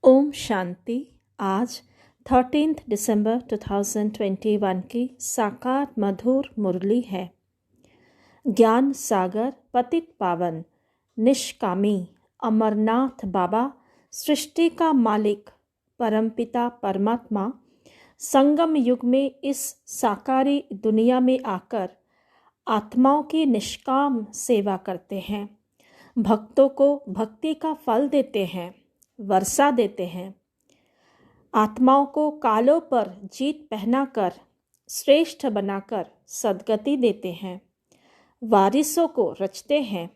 ओम शांति। आज 13 दिसंबर 2021 की साकार मधुर मुरली है। ज्ञान सागर पतित पावन निष्कामी अमरनाथ बाबा, सृष्टि का मालिक परमपिता परमात्मा, संगम युग में इस साकारी दुनिया में आकर आत्माओं की निष्काम सेवा करते हैं। भक्तों को भक्ति का फल देते हैं, वर्षा देते हैं। आत्माओं को कालों पर जीत पहनाकर श्रेष्ठ बनाकर सद्गति देते हैं। वारिसों को रचते हैं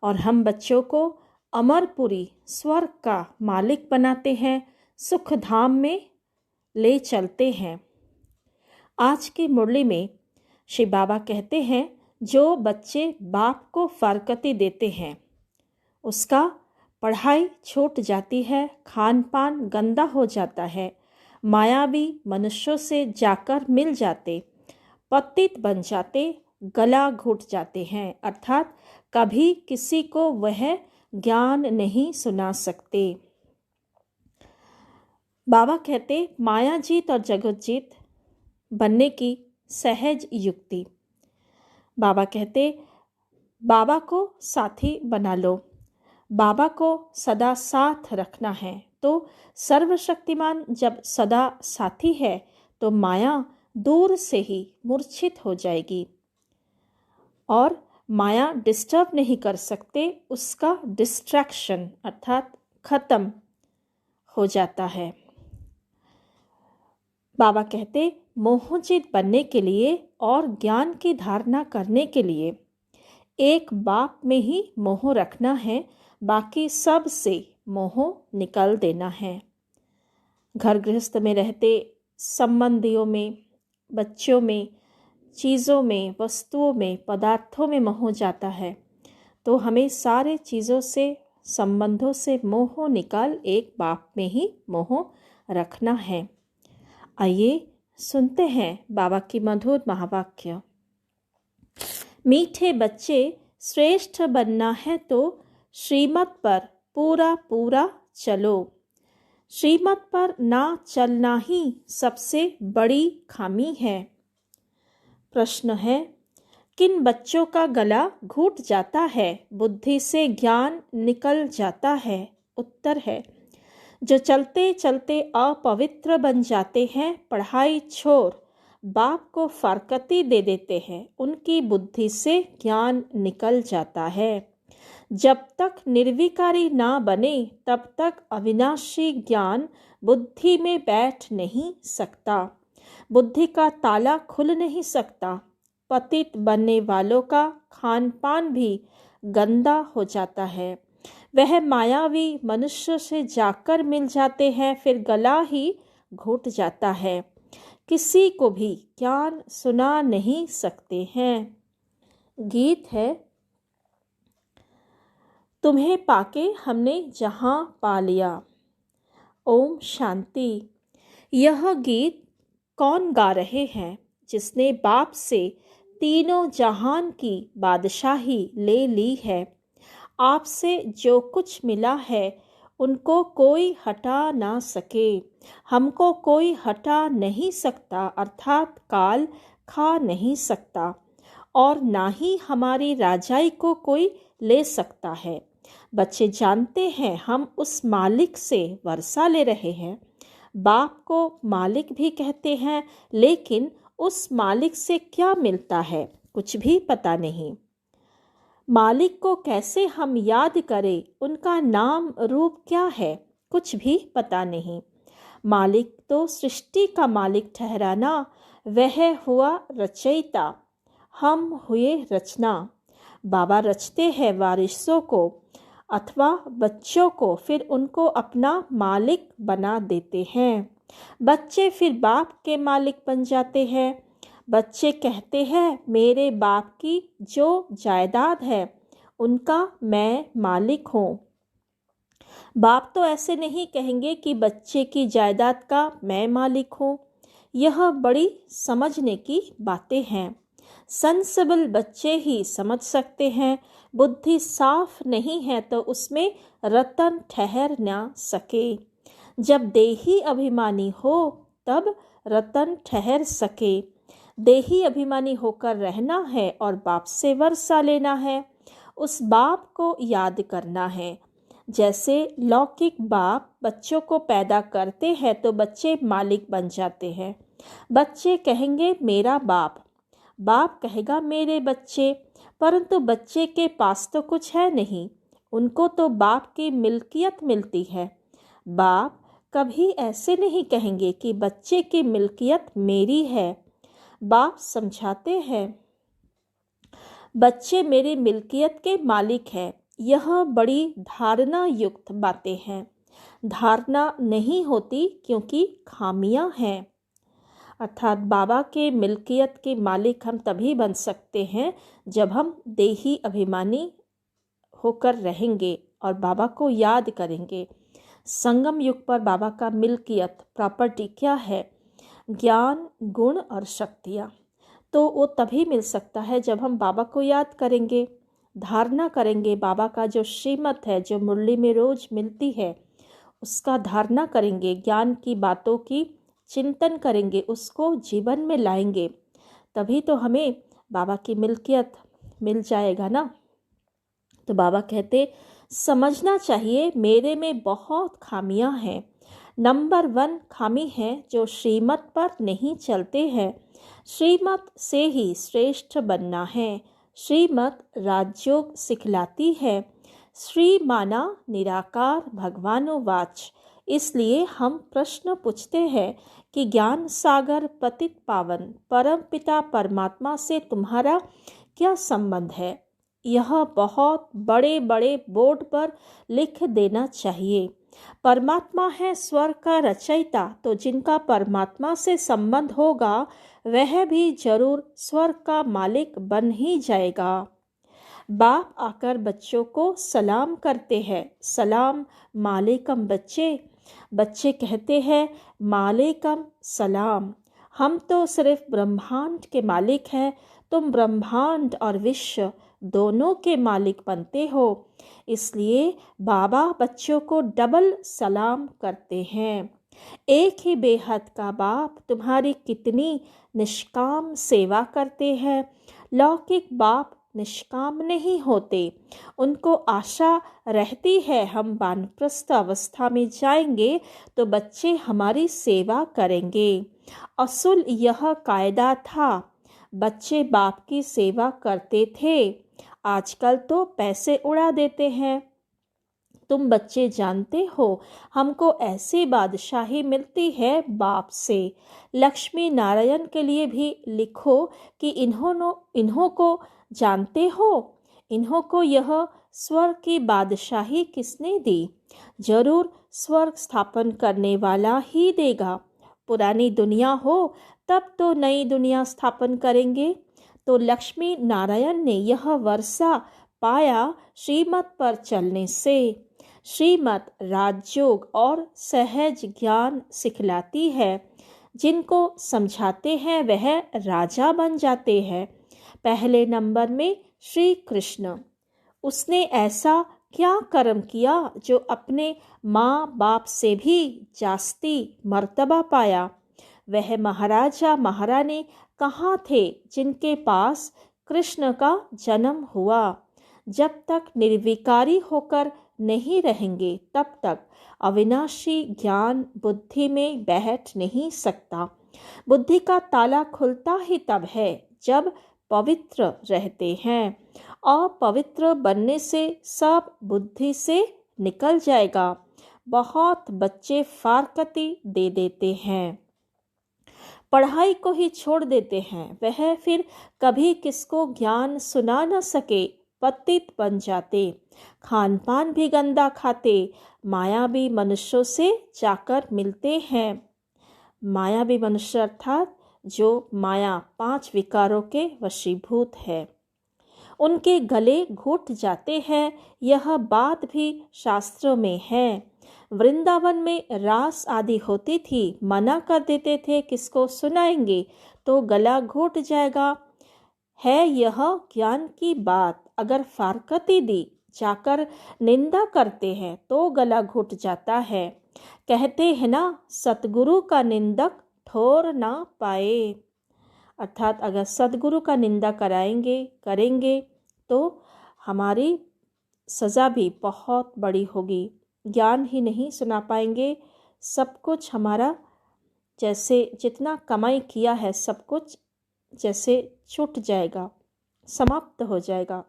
और हम बच्चों को अमरपुरी स्वर्ग का मालिक बनाते हैं, सुख धाम में ले चलते हैं। आज की मुरली में श्री बाबा कहते हैं, जो बच्चे बाप को फरकती देते हैं उसका पढ़ाई छूट जाती है, खान पान गंदा हो जाता है, मायावी मनुष्यों से जाकर मिल जाते, पतित बन जाते, गला घुट जाते हैं, अर्थात कभी किसी को वह ज्ञान नहीं सुना सकते। बाबा कहते माया जीत और जगत जीत बनने की सहज युक्ति। बाबा कहते बाबा को साथी बना लो, बाबा को सदा साथ रखना है। तो सर्वशक्तिमान जब सदा साथी है तो माया दूर से ही मूर्छित हो जाएगी और माया डिस्टर्ब नहीं कर सकते, उसका डिस्ट्रैक्शन अर्थात खत्म हो जाता है। बाबा कहते मोहजित बनने के लिए और ज्ञान की धारणा करने के लिए एक बाप में ही मोह रखना है, बाकी सब से मोह निकाल देना है। घर गृहस्थ में रहते संबंधियों में, बच्चों में, चीज़ों में, वस्तुओं में, पदार्थों में मोह जाता है, तो हमें सारे चीज़ों से, संबंधों से मोह निकाल एक बाप में ही मोह रखना है। आइए सुनते हैं बाबा की मधुर महावाक्य। मीठे बच्चे, श्रेष्ठ बनना है तो श्रीमत पर पूरा पूरा चलो। श्रीमत पर ना चलना ही सबसे बड़ी खामी है। प्रश्न है, किन बच्चों का गला घुट जाता है, बुद्धि से ज्ञान निकल जाता है? उत्तर है, जो चलते चलते अपवित्र बन जाते हैं, पढ़ाई छोड़ बाप को फरकती दे देते हैं, उनकी बुद्धि से ज्ञान निकल जाता है। जब तक निर्विकारी ना बने तब तक अविनाशी ज्ञान बुद्धि में बैठ नहीं सकता, बुद्धि का ताला खुल नहीं सकता। पतित बनने वालों का खान पान भी गंदा हो जाता है, वह मायावी मनुष्य से जाकर मिल जाते हैं, फिर गला ही घुट जाता है, किसी को भी ज्ञान सुना नहीं सकते हैं। गीत है, तुम्हें पाके हमने जहां पा लिया। ओम शांति। यह गीत कौन गा रहे हैं? जिसने बाप से तीनों जहान की बादशाही ले ली है। आपसे जो कुछ मिला है उनको कोई हटा ना सके, हमको कोई हटा नहीं सकता, अर्थात काल खा नहीं सकता, और ना ही हमारी राजाई को कोई ले सकता है। बच्चे जानते हैं हम उस मालिक से वर्षा ले रहे हैं। बाप को मालिक भी कहते हैं, लेकिन उस मालिक से क्या मिलता है कुछ भी पता नहीं। मालिक को कैसे हम याद करें, उनका नाम रूप क्या है कुछ भी पता नहीं। मालिक तो सृष्टि का मालिक ठहराना, वह हुआ रचयिता, हम हुए रचना। बाबा रचते हैं वारिसों को अथवा बच्चों को, फिर उनको अपना मालिक बना देते हैं। बच्चे फिर बाप के मालिक बन जाते हैं। बच्चे कहते हैं, मेरे बाप की जो जायदाद है उनका मैं मालिक हूँ। बाप तो ऐसे नहीं कहेंगे कि बच्चे की जायदाद का मैं मालिक हूँ। यह बड़ी समझने की बातें हैं, सेंसिबल बच्चे ही समझ सकते हैं। बुद्धि साफ नहीं है तो उसमें रतन ठहर ना सके। जब देही अभिमानी हो तब रतन ठहर सके। देही अभिमानी होकर रहना है और बाप से वर्षा लेना है, उस बाप को याद करना है। जैसे लौकिक बाप बच्चों को पैदा करते हैं तो बच्चे मालिक बन जाते हैं। बच्चे कहेंगे मेरा बाप, बाप कहेगा मेरे बच्चे, परंतु बच्चे के पास तो कुछ है नहीं, उनको तो बाप की मिल्कियत मिलती है। बाप कभी ऐसे नहीं कहेंगे कि बच्चे की मिल्कियत मेरी है। बाप समझाते हैं बच्चे मेरी मिल्कियत के मालिक हैं। यह बड़ी धारणा युक्त बातें हैं। धारणा नहीं होती क्योंकि खामियां हैं। अर्थात बाबा के मिल्कियत के मालिक हम तभी बन सकते हैं जब हम देही अभिमानी होकर रहेंगे और बाबा को याद करेंगे। संगम युग पर बाबा का मिल्कियत प्रॉपर्टी क्या है? ज्ञान, गुण और शक्तियाँ। तो वो तभी मिल सकता है जब हम बाबा को याद करेंगे, धारणा करेंगे। बाबा का जो श्रीमत है, जो मुरली में रोज मिलती है, उसका धारणा करेंगे, ज्ञान की बातों की चिंतन करेंगे, उसको जीवन में लाएंगे, तभी तो हमें बाबा की मिल्कियत मिल जाएगा ना। तो बाबा कहते समझना चाहिए मेरे में बहुत खामियां हैं। नंबर 1 खामी है जो श्रीमत पर नहीं चलते हैं। श्रीमत से ही श्रेष्ठ बनना है। श्रीमत राजयोग सिखलाती है। श्री माना निराकार भगवानोवाच। इसलिए हम प्रश्न पूछते हैं कि ज्ञान सागर पतित पावन परम पिता परमात्मा से तुम्हारा क्या संबंध है? यह बहुत बड़े बड़े बोर्ड पर लिख देना चाहिए। परमात्मा है स्वर्ग का रचयिता, तो जिनका परमात्मा से संबंध होगा वह भी जरूर स्वर्ग का मालिक बन ही जाएगा। बाप आकर बच्चों को सलाम करते हैं। सलाम मालेकम बच्चे। बच्चे कहते हैं मालेकम सलाम। हम तो सिर्फ ब्रह्मांड के मालिक हैं, तुम ब्रह्मांड और विश्व दोनों के मालिक बनते हो। इसलिए बाबा बच्चों को डबल सलाम करते हैं। एक ही बेहद का बाप तुम्हारी कितनी निष्काम सेवा करते हैं। लौकिक बाप निष्काम नहीं होते, उनको आशा रहती है हम वानप्रस्थ अवस्था में जाएंगे तो बच्चे हमारी सेवा करेंगे। असूल यह कायदा था, बच्चे बाप की सेवा करते थे। आजकल तो पैसे उड़ा देते हैं। तुम बच्चे जानते हो हमको ऐसी बादशाही मिलती है बाप से। लक्ष्मी नारायण के लिए भी लिखो कि इन्हों को जानते हो, इन्हों को यह स्वर्ग की बादशाही किसने दी? जरूर स्वर्ग स्थापन करने वाला ही देगा। पुरानी दुनिया हो तब तो नई दुनिया स्थापन करेंगे। तो लक्ष्मी नारायण ने यह वर्षा पाया श्रीमत पर चलने से। श्रीमत राजयोग और सहज ज्ञान सिखलाती है। जिनको समझाते हैं वह राजा बन जाते हैं। पहले नंबर में श्री कृष्ण, उसने ऐसा क्या कर्म किया जो अपने माँ बाप से भी जास्ती मर्तबा पाया? वह महाराजा महारानी कहाँ थे जिनके पास कृष्ण का जन्म हुआ? जब तक निर्विकारी होकर नहीं रहेंगे तब तक अविनाशी ज्ञान बुद्धि में बैठ नहीं सकता। बुद्धि का ताला खुलता ही तब है जब पवित्र रहते हैं। अपवित्र बनने से सब बुद्धि से निकल जाएगा। बहुत बच्चे फारकती दे देते हैं, पढ़ाई को ही छोड़ देते हैं। वह फिर कभी किसको ज्ञान सुना न सके, पतित बन जाते। खान पान भी गंदा खाते। मायावी मनुष्यों से जाकर मिलते हैं। मायावी मनुष्य अर्थात जो माया 5 विकारों के वशीभूत है, उनके गले घुट जाते हैं। यह बात भी शास्त्रों में है। वृंदावन में रास आदि होती थी, मना कर देते थे किसको सुनाएंगे तो गला घुट जाएगा। है यह ज्ञान की बात। अगर फारकती दी जाकर निंदा करते हैं तो गला घुट जाता है। कहते हैं ना, सतगुरु का निंदक ठोर ना पाए। अर्थात अगर सतगुरु का निंदा करेंगे तो हमारी सज़ा भी बहुत बड़ी होगी। ज्ञान ही नहीं सुना पाएंगे, सब कुछ हमारा जैसे जितना कमाई किया है सब कुछ जैसे छूट जाएगा, समाप्त हो जाएगा।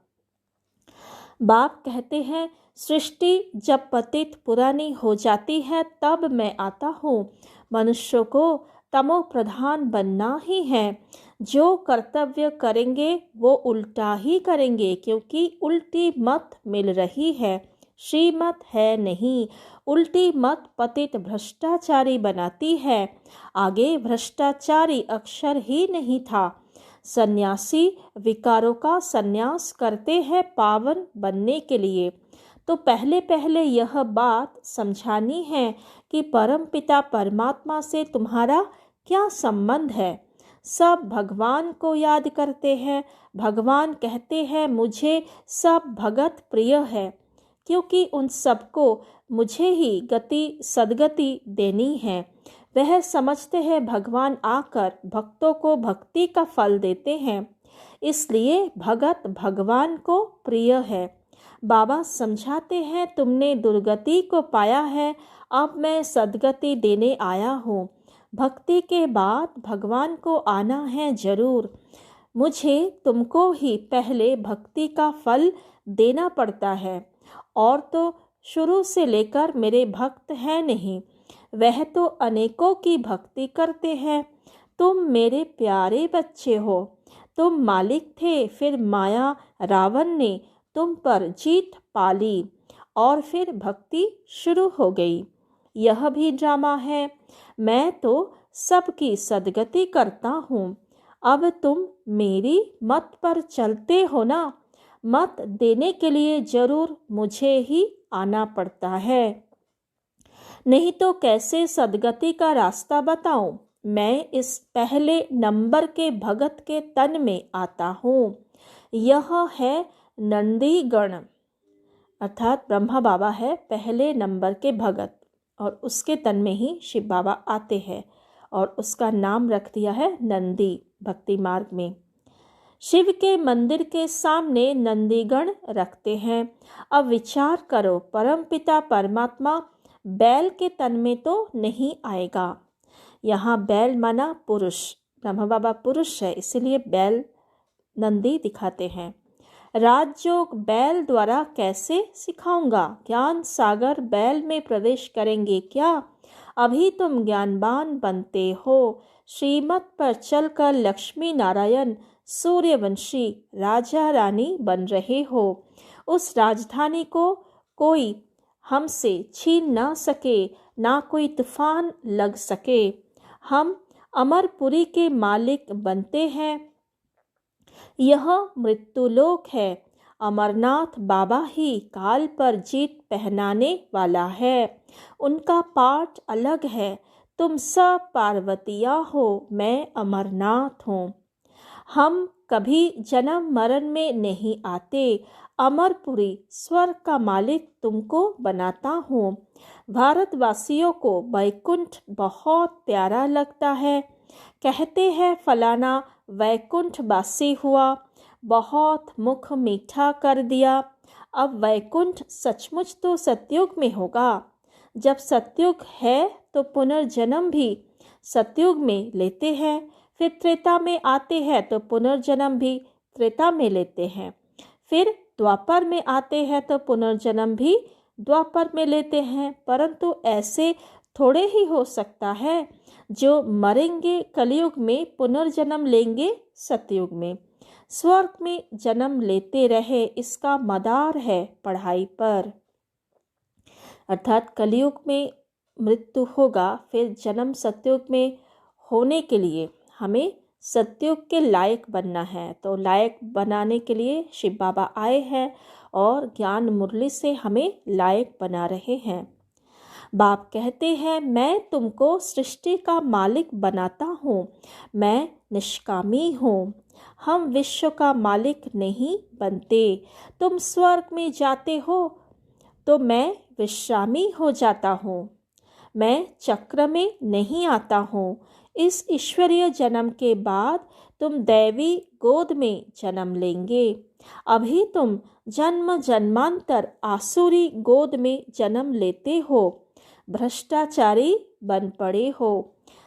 बाप कहते हैं, सृष्टि जब पतित पुरानी हो जाती है तब मैं आता हूँ। मनुष्य को तमो प्रधान बनना ही है। जो कर्तव्य करेंगे वो उल्टा ही करेंगे, क्योंकि उल्टी मत मिल रही है, श्रीमत है नहीं। उल्टी मत पतित भ्रष्टाचारी बनाती है। आगे भ्रष्टाचारी अक्षर ही नहीं था। सन्यासी विकारों का सन्यास करते हैं पावन बनने के लिए। तो पहले पहले यह बात समझानी है कि परमपिता परमात्मा से तुम्हारा क्या संबंध है। सब भगवान को याद करते हैं। भगवान कहते हैं, मुझे सब भगत प्रिय है, क्योंकि उन सबको मुझे ही गति सद्गति देनी है। वह समझते हैं भगवान आकर भक्तों को भक्ति का फल देते हैं, इसलिए भगत भगवान को प्रिय है। बाबा समझाते हैं, तुमने दुर्गति को पाया है, अब मैं सद्गति देने आया हूँ। भक्ति के बाद भगवान को आना है जरूर। मुझे तुमको ही पहले भक्ति का फल देना पड़ता है, और तो शुरू से लेकर मेरे भक्त हैं नहीं, वह तो अनेकों की भक्ति करते हैं। तुम मेरे प्यारे बच्चे हो। तुम मालिक थे, फिर माया रावण ने तुम पर जीत पाली और फिर भक्ति शुरू हो गई। यह भी ड्रामा है। मैं तो सबकी सद्गति करता हूँ। अब तुम मेरी मत पर चलते हो ना। मत देने के लिए जरूर मुझे ही आना पड़ता है, नहीं तो कैसे सद्गति का रास्ता बताऊं। मैं इस पहले नंबर के भगत के तन में आता हूँ। यह है नंदीगण, अर्थात ब्रह्मा बाबा है पहले नंबर के भगत, और उसके तन में ही शिव बाबा आते हैं और उसका नाम रख दिया है नंदी भक्ति मार्ग में। शिव के मंदिर के सामने नंदीगण रखते हैं। अब विचार करो, परमपिता परमात्मा बैल के तन में तो नहीं आएगा। यहाँ बैल माना पुरुष, ब्रह्मा बाबा पुरुष है, इसलिए बैल नंदी दिखाते हैं। राजयोग बैल द्वारा कैसे सिखाऊंगा। ज्ञान सागर बैल में प्रवेश करेंगे क्या। अभी तुम ज्ञानवान बनते हो। श्रीमत पर चलकर लक्ष्मी नारायण सूर्यवंशी राजा रानी बन रहे हो। उस राजधानी को कोई हमसे छीन ना सके, ना कोई तूफान लग सके। हम अमरपुरी के मालिक बनते हैं। यह मृत्युलोक है। अमरनाथ बाबा ही काल पर जीत पहनाने वाला है। उनका पाठ अलग है। तुम सब पार्वतिया हो, मैं अमरनाथ हूँ। हम कभी जन्म मरण में नहीं आते। अमरपुरी स्वर्ग का मालिक तुमको बनाता हूँ। भारतवासियों को वैकुंठ बहुत प्यारा लगता है। कहते हैं फलाना वैकुंठवासी हुआ, बहुत मुख मीठा कर दिया। अब वैकुंठ सचमुच तो सतयुग में होगा। जब सतयुग है तो पुनर्जन्म भी सतयुग में लेते हैं, फिर त्रेता में आते हैं तो पुनर्जन्म भी त्रेता में लेते हैं, फिर द्वापर में आते हैं तो पुनर्जन्म भी द्वापर में लेते हैं। परंतु ऐसे थोड़े ही हो सकता है। जो मरेंगे कलयुग में पुनर्जन्म लेंगे सतयुग में। स्वर्ग में जन्म लेते रहे, इसका मदार है पढ़ाई पर। अर्थात कलयुग में मृत्यु होगा, फिर जन्म सतयुग में होने के लिए हमें सतयुग के लायक बनना है। तो लायक बनाने के लिए शिव बाबा आए हैं और ज्ञान मुरली से हमें लायक बना रहे हैं। बाप कहते हैं, मैं तुमको सृष्टि का मालिक बनाता हूँ। मैं निष्कामी हूँ। हम विश्व का मालिक नहीं बनते। तुम स्वर्ग में जाते हो तो मैं विश्रामी हो जाता हूँ। मैं चक्र में नहीं आता हूँ। इस ईश्वरीय जन्म के बाद तुम दैवी गोद में जन्म लेंगे। अभी तुम जन्म जन्मांतर आसुरी गोद में जन्म लेते हो, भ्रष्टाचारी बन पड़े हो।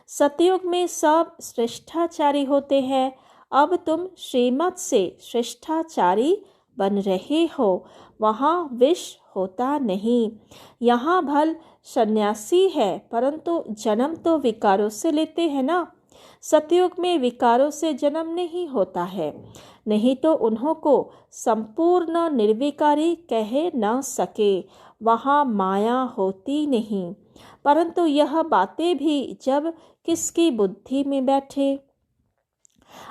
सतयुग में सब श्रेष्ठाचारी होते हैं, अब तुम श्रीमत से श्रेष्ठाचारी बन रहे हो। वहाँ विष होता नहीं। यहाँ भल सन्यासी है, परंतु जन्म तो विकारों से लेते हैं ना। सतयुग में विकारों से जन्म नहीं होता है, नहीं तो उन्हों को संपूर्ण निर्विकारी कह न सके। वहाँ माया होती नहीं, परंतु यह बातें भी जब किसकी बुद्धि में बैठे।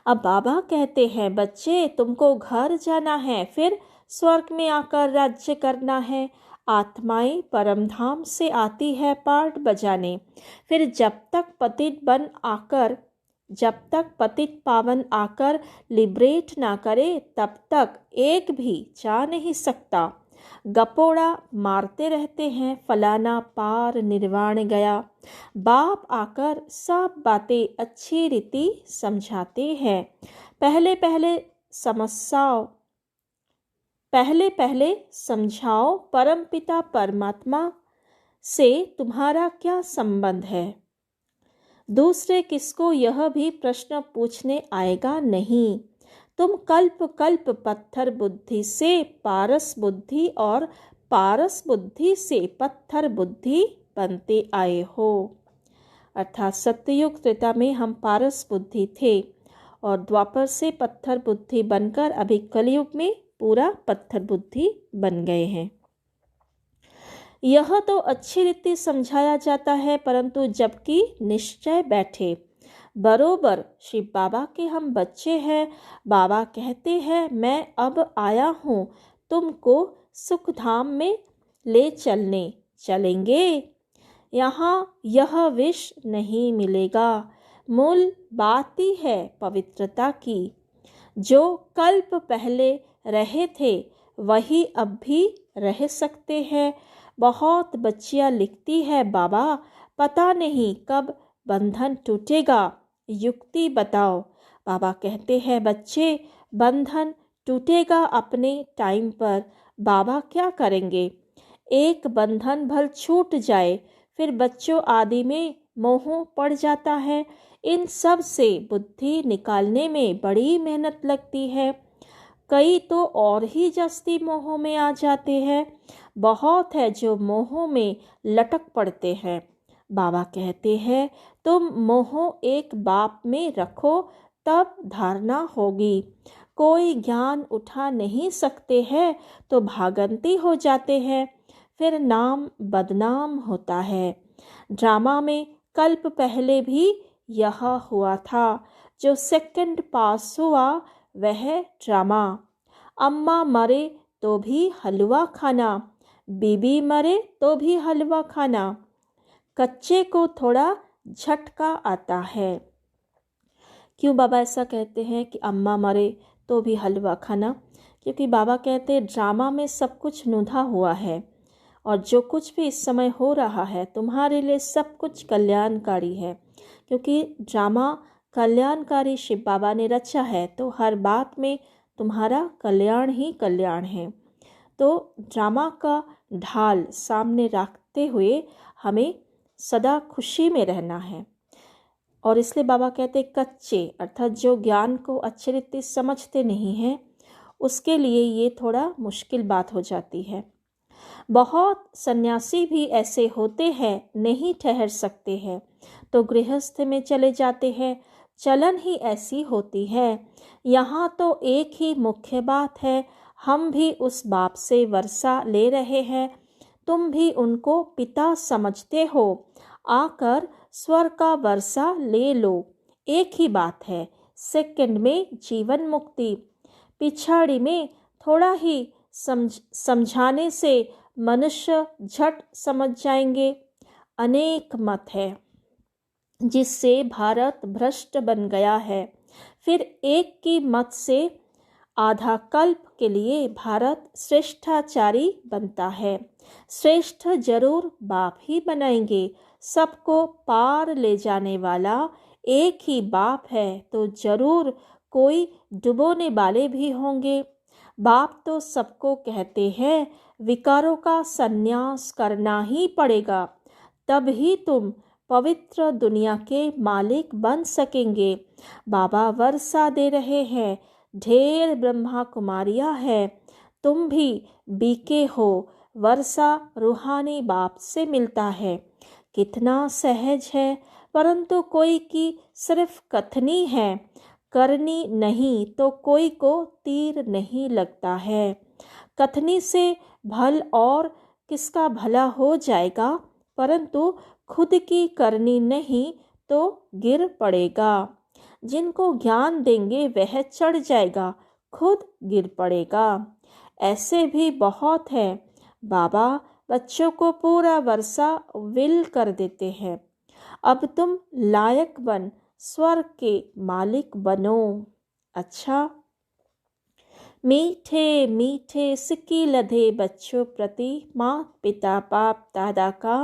अब बाबा कहते हैं, बच्चे तुमको घर जाना है, फिर स्वर्ग में आकर राज्य करना है। आत्माएं परमधाम से आती है पार्ट बजाने। फिर जब तक पतित पावन आकर लिबरेट ना करे, तब तक एक भी जा नहीं सकता। गपोड़ा मारते रहते हैं, फलाना पार निर्वाण गया। बाप आकर सब बातें अच्छी रीति समझाते हैं। पहले पहले समझाओ, परमपिता परमात्मा से तुम्हारा क्या संबंध है। दूसरे किसको यह भी प्रश्न पूछने आएगा नहीं। तुम कल्प कल्प पत्थर बुद्धि से पारस बुद्धि और पारस बुद्धि से पत्थर बुद्धि बनते आए हो। अर्थात सत्ययुग त्रेता में हम पारस बुद्धि थे और द्वापर से पत्थर बुद्धि बनकर अभी कलयुग में पूरा पत्थर बुद्धि बन गए हैं। यह तो अच्छी रीति समझाया जाता है, परंतु जबकि निश्चय बैठे बरोबर श्री बाबा के हम बच्चे हैं। बाबा कहते हैं, मैं अब आया हूँ तुमको सुखधाम में ले चलेंगे। यहाँ यह विष नहीं मिलेगा। मूल बात ही है पवित्रता की। जो कल्प पहले रहे थे वही अब भी रह सकते हैं। बहुत बच्चियाँ लिखती है, बाबा पता नहीं कब बंधन टूटेगा, युक्ति बताओ। बाबा कहते हैं, बच्चे बंधन टूटेगा अपने टाइम पर। बाबा क्या करेंगे? एक बंधन भल छूट जाए, फिर बच्चों आदि में मोह पड़ जाता है। इन सब से बुद्धि निकालने में बड़ी मेहनत लगती है। कई तो और ही जस्ती मोह में आ जाते हैं। बहुत है जो मोह में लटक पड़ते हैं। बाबा कहते हैं, तुम मोह एक बाप में रखो तब धारणा होगी। कोई ज्ञान उठा नहीं सकते हैं तो भागंती हो जाते हैं, फिर नाम बदनाम होता है। ड्रामा में कल्प पहले भी यह हुआ था। जो सेकंड पास हुआ वह ड्रामा। अम्मा मरे तो भी हलवा खाना, बीबी मरे तो भी हलवा खाना। कच्चे को थोड़ा झटका आता है। क्यों बाबा ऐसा कहते हैं कि अम्मा मरे तो भी हलवा खाना? क्योंकि बाबा कहते हैं ड्रामा में सब कुछ नुधा हुआ है और जो कुछ भी इस समय हो रहा है तुम्हारे लिए सब कुछ कल्याणकारी है। क्योंकि ड्रामा कल्याणकारी शिव बाबा ने रचा है, तो हर बात में तुम्हारा कल्याण ही कल्याण है। तो ड्रामा का ढाल सामने रखते हुए हमें सदा खुशी में रहना है। और इसलिए बाबा कहते कच्चे अर्थात जो ज्ञान को अच्छी रीति समझते नहीं हैं उसके लिए ये थोड़ा मुश्किल बात हो जाती है। बहुत सन्यासी भी ऐसे होते हैं, नहीं ठहर सकते हैं तो गृहस्थ में चले जाते हैं। चलन ही ऐसी होती है। यहाँ तो एक ही मुख्य बात है, हम भी उस बाप से वर्षा ले रहे हैं, तुम भी उनको पिता समझते हो, आकर स्वर का वर्षा ले लो। एक ही बात है। सेकंड में जीवन मुक्ति, पिछाड़ी में थोड़ा ही समझाने से मनुष्य झट समझ जाएंगे। अनेक मत है जिससे भारत भ्रष्ट बन गया है। फिर एक की मत से आधा कल्प के लिए भारत श्रेष्ठाचारी बनता है। श्रेष्ठ जरूर बाप ही बनाएंगे, सबको पार ले जाने वाला एक ही बाप है, तो जरूर कोई डुबोने वाले भी होंगे। बाप तो सबको कहते हैं विकारों का संन्यास करना ही पड़ेगा, तब ही तुम पवित्र दुनिया के मालिक बन सकेंगे। बाबा वर्षा दे रहे हैं, ढेर ब्रह्मा कुमारियाँ हैं, तुम भी बीके हो। वर्षा रूहानी बाप से मिलता है। कितना सहज है, परंतु कोई की सिर्फ कथनी है, करनी नहीं तो कोई को तीर नहीं लगता है। कथनी से भल और किसका भला हो जाएगा, परंतु खुद की करनी नहीं तो गिर पड़ेगा। जिनको ज्ञान देंगे वह चढ़ जाएगा, खुद गिर पड़ेगा। ऐसे भी बहुत है। बाबा बच्चों को पूरा वर्षा विल कर देते हैं। अब तुम लायक बन स्वर्ग के मालिक बनो। अच्छा, मीठे मीठे सिक्की लधे बच्चों प्रति माता पिता बाप दादा का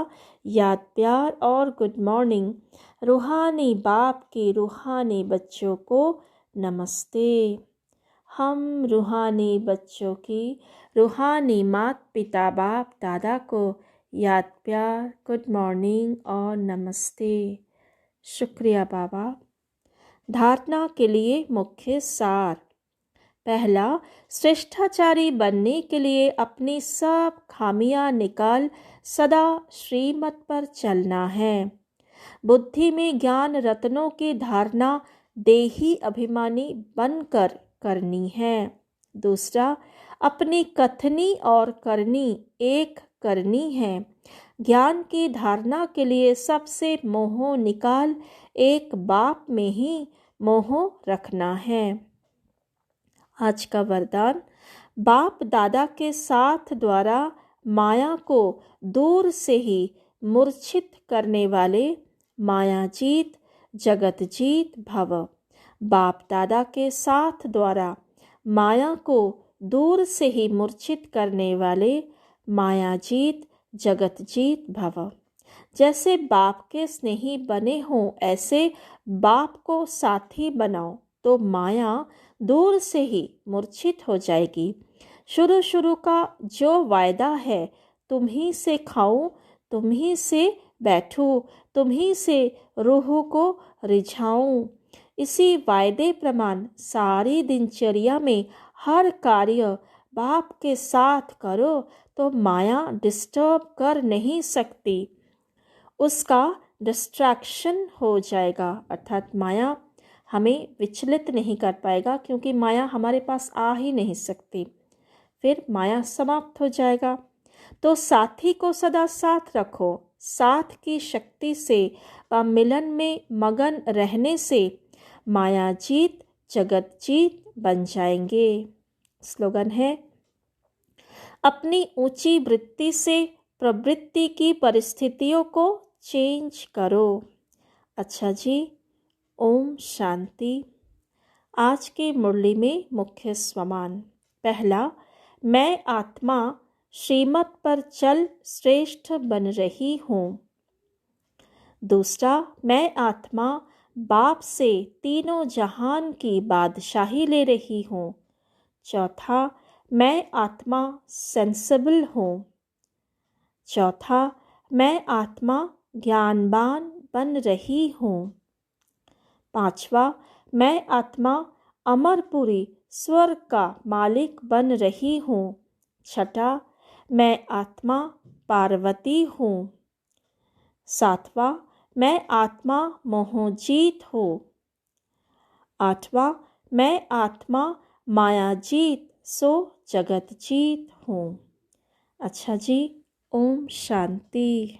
याद प्यार और गुड मॉर्निंग। रूहानी बाप के रूहानी बच्चों को नमस्ते। हम रूहानी बच्चों की रूहानी माता पिता बाप दादा को याद प्यार गुड मॉर्निंग और नमस्ते। शुक्रिया बाबा। धारणा के लिए मुख्य सार। पहला, श्रेष्ठाचारी बनने के लिए अपनी सब खामियां निकाल सदा श्रीमत पर चलना है। बुद्धि में ज्ञान रत्नों की धारणा देही अभिमानी बनकर करनी है। दूसरा, अपनी कथनी और करनी एक करनी है। ज्ञान की धारणा के लिए सबसे मोह निकाल एक बाप में ही मोह रखना है। आज का वरदान। बाप दादा के साथ द्वारा माया को दूर से ही मूर्छित करने वाले मायाजीत जगतजीत भव। बाप दादा के साथ द्वारा माया को दूर से ही मूर्छित करने वाले मायाजीत जगतजीत भव। जैसे बाप के स्नेही बने हों, ऐसे बाप को साथी बनाओ तो माया दूर से ही मूर्छित हो जाएगी। शुरू शुरू का जो वायदा है, तुम ही से खाऊं, तुम ही से बैठूं, तुम ही से रूह को रिझाऊं, इसी वायदे प्रमाण सारी दिनचर्या में हर कार्य बाप के साथ करो तो माया डिस्टर्ब कर नहीं सकती, उसका डिस्ट्रैक्शन हो जाएगा। अर्थात माया हमें विचलित नहीं कर पाएगा, क्योंकि माया हमारे पास आ ही नहीं सकती, फिर माया समाप्त हो जाएगा। तो साथी को सदा साथ रखो। साथ की शक्ति से व मिलन में मगन रहने से माया जीत जगत जीत बन जाएंगे। स्लोगन है, अपनी ऊंची वृत्ति से प्रवृत्ति की परिस्थितियों को चेंज करो। अच्छा जी, ओम शांति। आज की मुरली में मुख्य स्वमान। पहला, मैं आत्मा श्रीमत पर चल श्रेष्ठ बन रही हूँ। दूसरा, मैं आत्मा बाप से तीनों जहान की बादशाही ले रही हूँ। चौथा, मैं आत्मा सेंसिबल हूँ। चौथा, मैं आत्मा ज्ञानवान बन रही हूँ। पांचवा, मैं आत्मा अमरपुरी स्वर्ग का मालिक बन रही हूँ। छठा, मैं आत्मा पार्वती हूँ। सातवां, मैं आत्मा मोहजीत हूँ। आठवां, मैं आत्मा मायाजीत सो जगतजीत हूँ। अच्छा जी, ओम शांति।